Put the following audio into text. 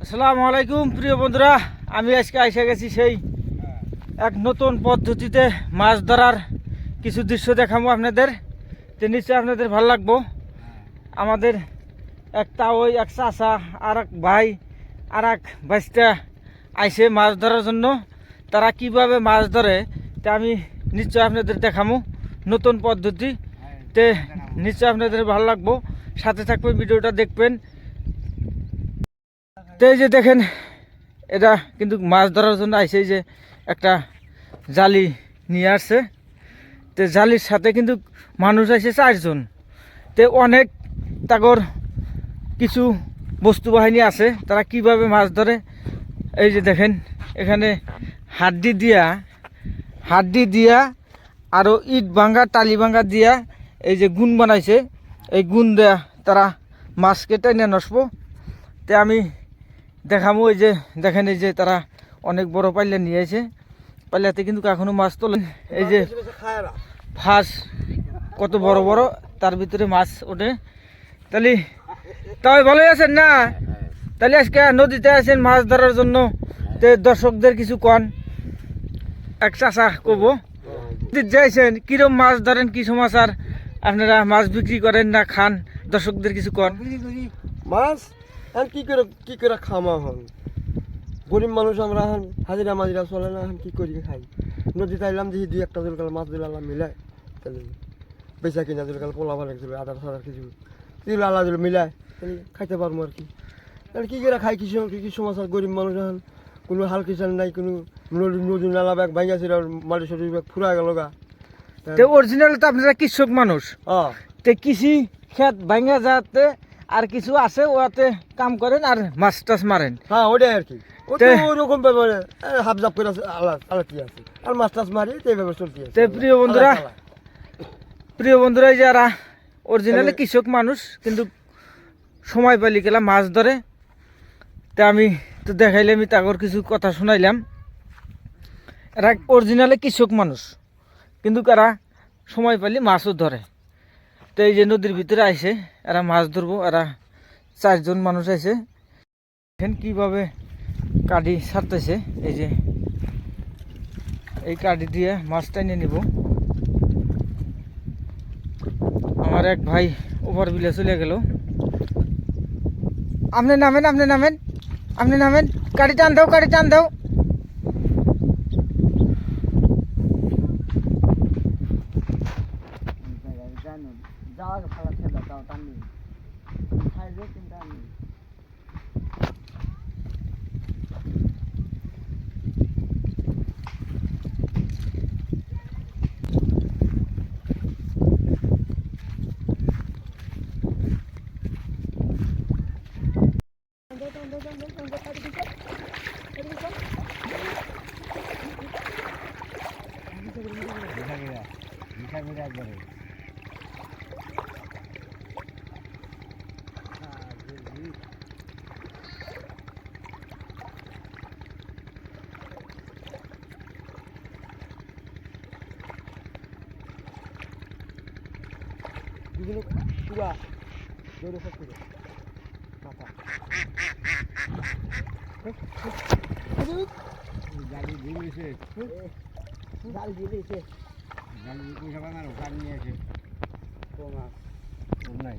আসসালামু আলাইকুম প্রিয় বন্ধুরা, আমি আজকে এসে গেছি সেই এক নতুন পদ্ধতিতে মাছ ধরার কিছু দৃশ্য দেখাবো আপনাদের। তো নিশ্চয়ই আপনাদের ভালো লাগবো। আমাদের একটা ওই এক চাচা আর এক ভাই আর এক বাইশটা আইসে মাছ ধরার জন্য। তারা কিভাবে মাছ ধরে তা আমি নিশ্চয় আপনাদের দেখাবো নতুন পদ্ধতি। তে নিশ্চয় আপনাদের ভালো লাগবো, সাথে থাকবেন, ভিডিওটা দেখবেন। তো এই যে দেখেন, এটা কিন্তু মাছ ধরার জন্য আইসে, যে একটা জালি নিয়ে আসছে। তো জালির সাথে কিন্তু মানুষ আছে 4 জন। তো অনেক তাগর কিছু বস্তু বাহিনী আছে, তারা কিভাবে মাছ ধরে এই যে দেখেন, এখানে হাড্ডি দিয়া আরও ইট ভাঙ্গা টালি ভাঙ্গা দিয়া এই যে গুণ বানাইছে, এই গুণ দেয়া তারা মাছকে টেনে নসবো। তো আমি দেখাবো। এই যে দেখেন, এই যে তারা অনেক বড় পাল্লা নিয়ে আসে, পাল্লাতে কিন্তু এখনো মাছ তোলেন। এই যে ফাঁস কত বড় বড়, তার ভিতরে মাছ ওঠে। তাহলে তাই ভালোই আছেন না? তাহলে আজকে নদীতে আছেন মাছ ধরার জন্য। তো দর্শকদের কিছু কন, এক চাষা কব যাইছেন, কিরম মাছ ধরেন, কি সমাচার, আপনারা মাছ বিক্রি করেন না খান, দর্শকদের কিছু কন। মাছ আর কি করে খামা হন, গরিব মানুষ আমরা হাজিরা মাজিরা চলে না, কি করি খাই। নদীতে আইলাম দেখি 2-1টা জলকাল মাছ দিলাম মিলায়, তাহলে বেচা কিনা জলকাল পোলা ভালো ছিল, আদার সাদার কিছু দিল আল্লাহ দিল মিলায়, তাহলে খাইতে পারবো আর কি। তাহলে কী করে খাই, কি সমাচার, গরিব মানুষ এখন কোনো হাল কিষান নাই, কোনো নদী নালা ব্যাগ ভাঙা ছিল, মাটি সটি ব্যাগ ফুরা গেল গা। তো অরিজিনাল তো আপনারা কৃষক মানুষ, তো কৃষি ক্ষেত ভাঙা যাতে আর কিছু আছে, ওতে কাম করেন আর মাছ টাছ মারেন। হ্যাঁ ওটাই আর কি, ওরকম ব্যাপারে হাফ জাপ করে আছে, আলাদা কি আছে, আর মাছ টাছ মারি এই ব্যাপার চলতে আছে। প্রিয় বন্ধুরা, যারা অরিজিনালি কৃষক মানুষ কিন্তু সময় পাইলে গেলাম মাছ ধরে, তা আমি তো দেখাইলাম, তাগর কিছু কথা শোনাইলাম। এরা অরিজিনালি কৃষক মানুষ কিন্তু এরা সময় পাইলে মাছও ধরে। তো এই যে নদীর ভিতরে আইসে এরা মাছ ধরবো, এরা 4 জন মানুষ আছে। দেখেন কিভাবে কাঠি ছাড়তেছে, এই যে এই কাঠি দিয়ে মাছ টাইনে নিব। আমার এক ভাই ওভার বিলে চলে গেল। আপনি নামেন, কাঠি টান দাও। পুরা দৌড়ে সব করে মাথা গাড়ি দিয়েছে, গাড়ি দিয়েছে, গাড়ি পয়সা বানানো গাড়ি নিয়ে আছে। নাই